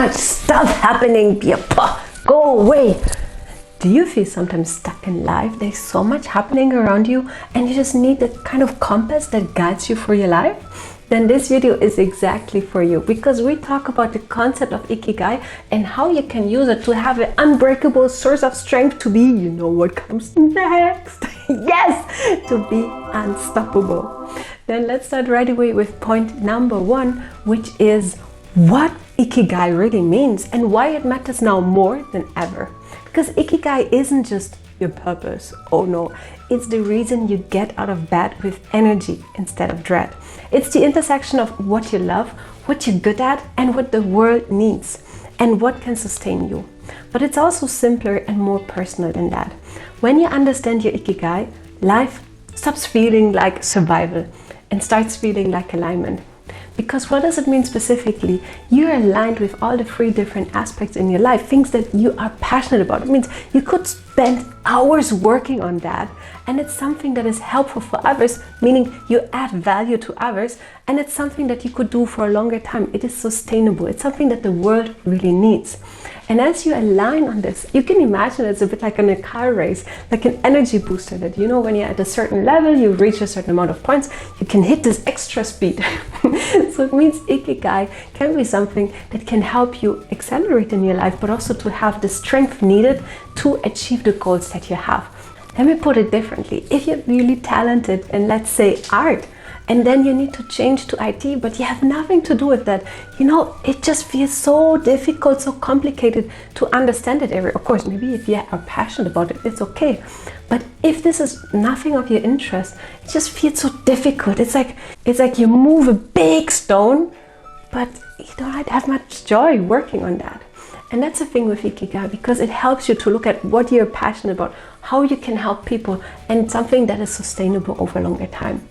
much stuff happening. Go away. Do you feel sometimes stuck in life? There's so much happening around you and you just need the kind of compass that guides you for your life? Then this video is exactly for you, because we talk about the concept of Ikigai and how you can use it to have an unbreakable source of strength to be, you know what comes next? Yes, to be unstoppable. Then let's start right away with point number 1, which is what Ikigai really means and why it matters now more than ever. Because Ikigai isn't just your purpose. Oh no, it's the reason you get out of bed with energy instead of dread. It's the intersection of what you love, what you're good at, and what the world needs, and what can sustain you. But it's also simpler and more personal than that. When you understand your Ikigai, life stops feeling like survival and starts feeling like alignment. Because what does it mean specifically? You're aligned with all the 3 different aspects in your life, things that you are passionate about. It means you could spend hours working on that, and it's something that is helpful for others, meaning you add value to others, and it's something that you could do for a longer time. It is sustainable. It's something that the world really needs. And as you align on this, you can imagine it's a bit like in a car race, like an energy booster that, you know, when you're at a certain level, you reach a certain amount of points, you can hit this extra speed. So it means Ikigai can be something that can help you accelerate in your life, but also to have the strength needed to achieve the goals that you have. Let me put it differently. If you're really talented in, let's say, art, and then you need to change to IT, but you have nothing to do with that, you know, it just feels so difficult, so complicated to understand that area. Of course, maybe if you are passionate about it, it's okay. But if this is nothing of your interest, it just feels so difficult. It's like you move a big stone, but you don't have much joy working on that. And that's the thing with Ikigai, because it helps you to look at what you're passionate about, how you can help people, and something that is sustainable over a longer time.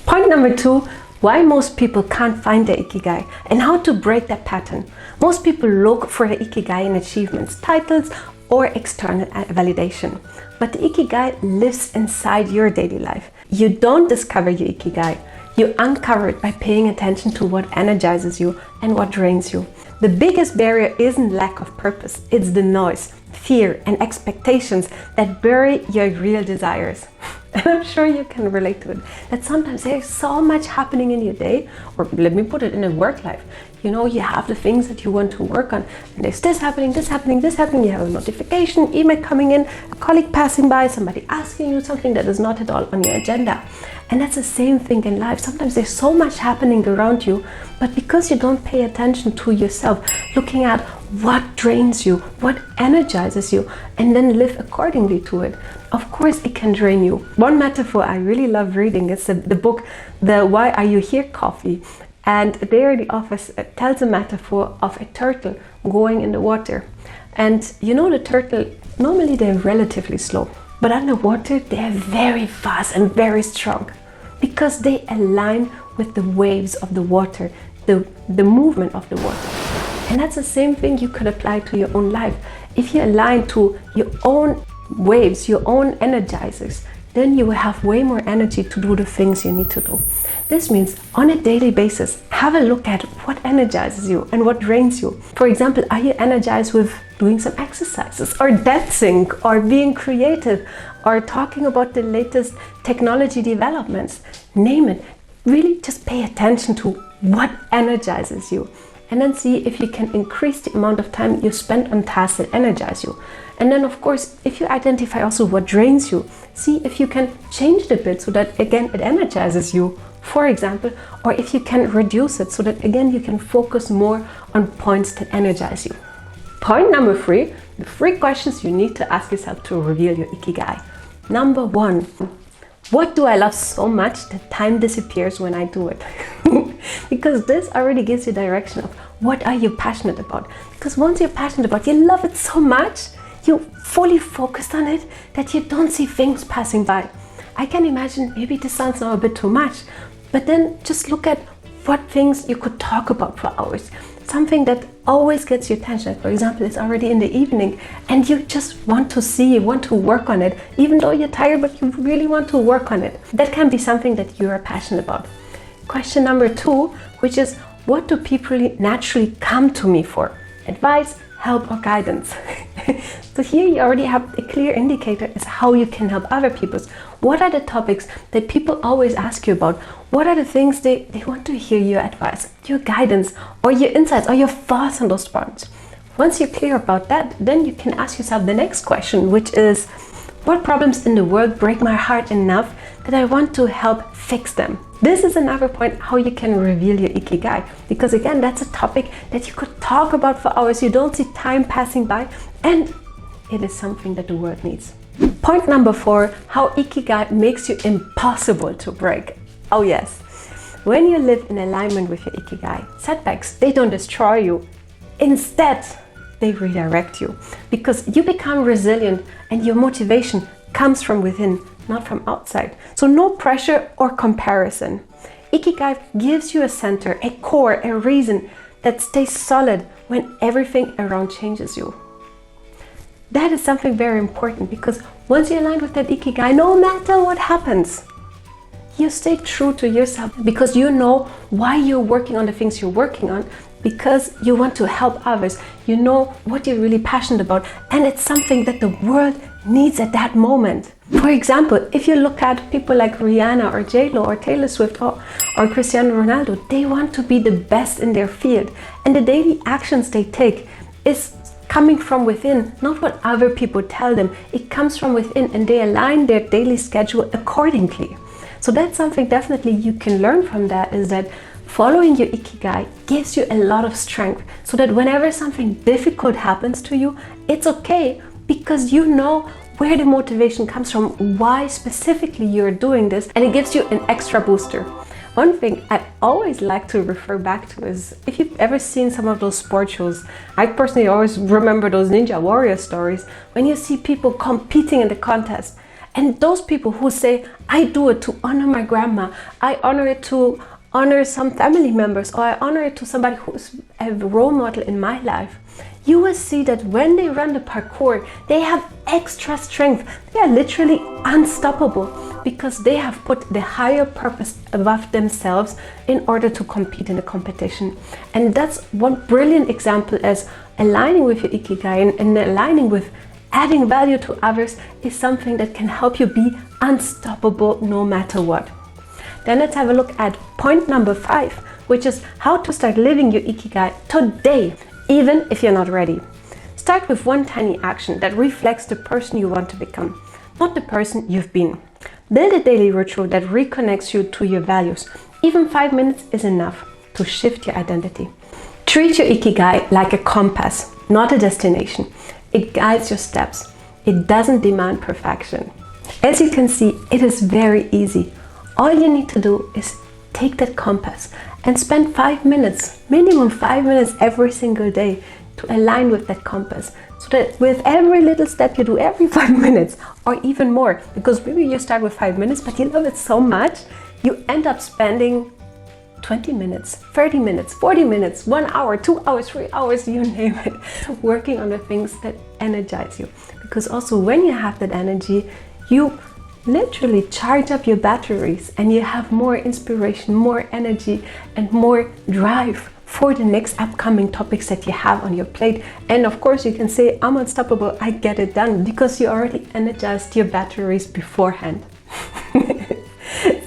Point number 2, why most people can't find their Ikigai and how to break that pattern. Most people look for the Ikigai in achievements, titles, or external validation. But the Ikigai lives inside your daily life. You don't discover your Ikigai. You uncover it by paying attention to what energizes you and what drains you. The biggest barrier isn't lack of purpose, it's the noise, fear, and expectations that bury your real desires. And I'm sure you can relate to it, that sometimes there's so much happening in your day, or let me put it in a work life. You know, you have the things that you want to work on, and there's this happening, this happening, this happening. You have a notification, email coming in, a colleague passing by, somebody asking you something that is not at all on your agenda. And that's the same thing in life. Sometimes there's so much happening around you, but because you don't pay attention to yourself, looking at what drains you, what energizes you, and then live accordingly to it, of course it can drain you. One metaphor I really love reading is the book, the Why Are You Here Coffee. And there the author tells a metaphor of a turtle going in the water. And you know, the turtle, normally they're relatively slow, but underwater they're very fast and very strong, because they align with the waves of the water, the movement of the water. And that's the same thing you could apply to your own life. If you align to your own waves, your own energizers, then you will have way more energy to do the things you need to do. This means on a daily basis, have a look at what energizes you and what drains you. For example, are you energized with doing some exercises, or dancing, or being creative, or talking about the latest technology developments? Name it. Really just pay attention to what energizes you, and then see if you can increase the amount of time you spend on tasks that energize you. And then, of course, if you identify also what drains you, see if you can change it a bit so that, again, it energizes you, for example, or if you can reduce it so that, again, you can focus more on points that energize you. Point number 3, the 3 questions you need to ask yourself to reveal your Ikigai. Number 1, what do I love so much that time disappears when I do it? Because this already gives you direction of what are you passionate about. Because once you're passionate about it, you love it so much, you fully focused on it, that you don't see things passing by. I can imagine maybe this sounds now a bit too much, but then just look at what things you could talk about for hours. Something that always gets your attention. For example, it's already in the evening and you just want to see, you want to work on it, even though you're tired, but you really want to work on it. That can be something that you are passionate about. Question number 2, which is, what do people naturally come to me for? advice, help, or guidance. So here you already have a clear indicator as how you can help other people. What are the topics that people always ask you about? What are the things they want to hear your advice, your guidance, or your insights, or your thoughts on those points? Once you're clear about that, then you can ask yourself the next question, which is, what problems in the world break my heart enough that I want to help fix them? This is another point how you can reveal your Ikigai, because again, that's a topic that you could talk about for hours. You don't see time passing by, and it is something that the world needs. Point number 4, how Ikigai makes you impossible to break. Oh yes, when you live in alignment with your Ikigai, setbacks, they don't destroy you. Instead, they redirect you, because you become resilient and your motivation comes from within, not from outside. So no pressure or comparison. Ikigai gives you a center, a core, a reason that stays solid when everything around changes you. That is something very important, because once you align with that Ikigai, no matter what happens, you stay true to yourself, because you know why you're working on the things you're working on, because you want to help others. You know what you're really passionate about, and it's something that the world needs at that moment. For example, if you look at people like Rihanna or J-Lo or Taylor Swift or Cristiano Ronaldo, they want to be the best in their field, and the daily actions they take is coming from within, not what other people tell them. It comes from within, and they align their daily schedule accordingly. So that's something definitely you can learn from that, is that following your Ikigai gives you a lot of strength, so that whenever something difficult happens to you, it's okay, because you know where the motivation comes from, why specifically you're doing this, and it gives you an extra booster. One thing I always like to refer back to is, if you've ever seen some of those sports shows, I personally always remember those Ninja Warrior stories, when you see people competing in the contest, and those people who say, I do it to honor my grandma, I honor it to honor some family members, or I honor it to somebody who's a role model in my life, you will see that when they run the parkour, they have extra strength. They are literally unstoppable, because they have put the higher purpose above themselves in order to compete in a competition. And that's one brilliant example, as aligning with your Ikigai and aligning with adding value to others is something that can help you be unstoppable no matter what. Then let's have a look at point number 5, which is how to start living your Ikigai today, even if you're not ready. Start with one tiny action that reflects the person you want to become, not the person you've been. Build a daily ritual that reconnects you to your values. Even 5 minutes is enough to shift your identity. Treat your Ikigai like a compass, not a destination. It guides your steps. It doesn't demand perfection. As you can see, it is very easy. All you need to do is take that compass and spend 5 minutes, minimum 5 minutes every single day, to align with that compass. So that with every little step you do every 5 minutes, or even more, because maybe you start with 5 minutes, but you love it so much, you end up spending 20 minutes, 30 minutes, 40 minutes, 1 hour, 2 hours, 3 hours, you name it, working on the things that energize you. Because also when you have that energy, you literally charge up your batteries, and you have more inspiration, more energy, and more drive for the next upcoming topics that you have on your plate. And of course you can say, I'm unstoppable, I get it done, because you already energized your batteries beforehand.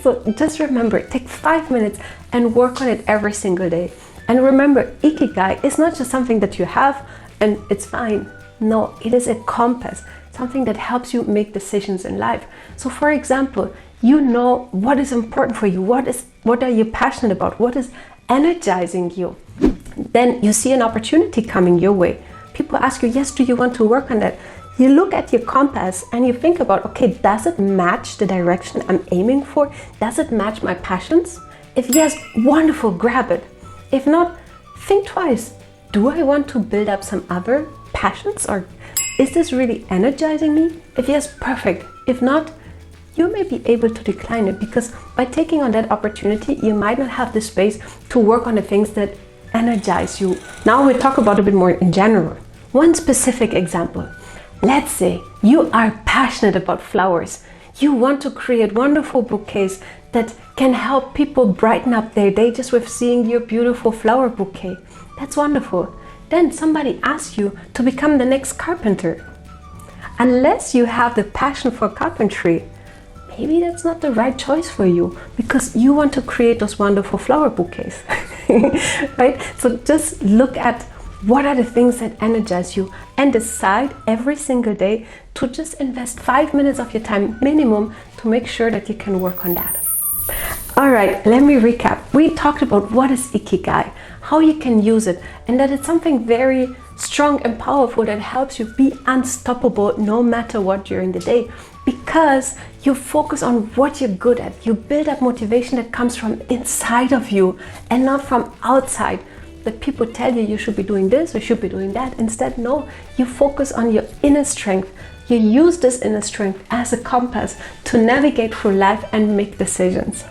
So just remember, take 5 minutes and work on it every single day. And remember, Ikigai is not just something that you have and it's fine. No, it is a compass, something that helps you make decisions in life. So for example, you know what is important for you, what are you passionate about, what is energizing you. Then you see an opportunity coming your way. People ask you, yes, do you want to work on that? You look at your compass and you think about, okay, does it match the direction I'm aiming for? Does it match my passions? If yes, wonderful, grab it. If not, think twice. Do I want to build up some other passions, or is this really energizing me? If yes, perfect. If not, you may be able to decline it, because by taking on that opportunity, you might not have the space to work on the things that energize you. Now we'll talk about a bit more in general. One specific example. Let's say you are passionate about flowers. You want to create wonderful bouquets that can help people brighten up their day just with seeing your beautiful flower bouquet. That's wonderful. then somebody asks you to become the next carpenter. Unless you have the passion for carpentry, maybe that's not the right choice for you, because you want to create those wonderful flower bouquets. Right? So just look at what are the things that energize you and decide every single day to just invest 5 minutes of your time minimum to make sure that you can work on that. All right, let me recap. We talked about what is Ikigai, how you can use it, and that it's something very strong and powerful that helps you be unstoppable no matter what during the day, because you focus on what you're good at. You build up motivation that comes from inside of you and not from outside. That people tell you should be doing this or should be doing that. Instead, no, you focus on your inner strength. You use this inner strength as a compass to navigate through life and make decisions.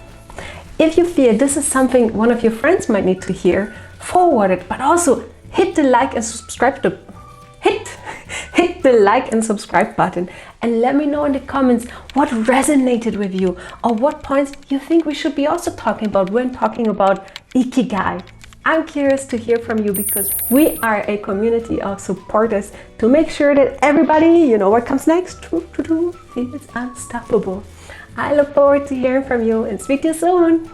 If you feel this is something one of your friends might need to hear, forward it, but also hit the like and subscribe hit the like and subscribe button, and let me know in the comments what resonated with you or what points you think we should be also talking about when talking about Ikigai. I'm curious to hear from you, because we are a community of supporters to make sure that everybody, you know what comes next, feels unstoppable. I look forward to hearing from you and speak to you soon.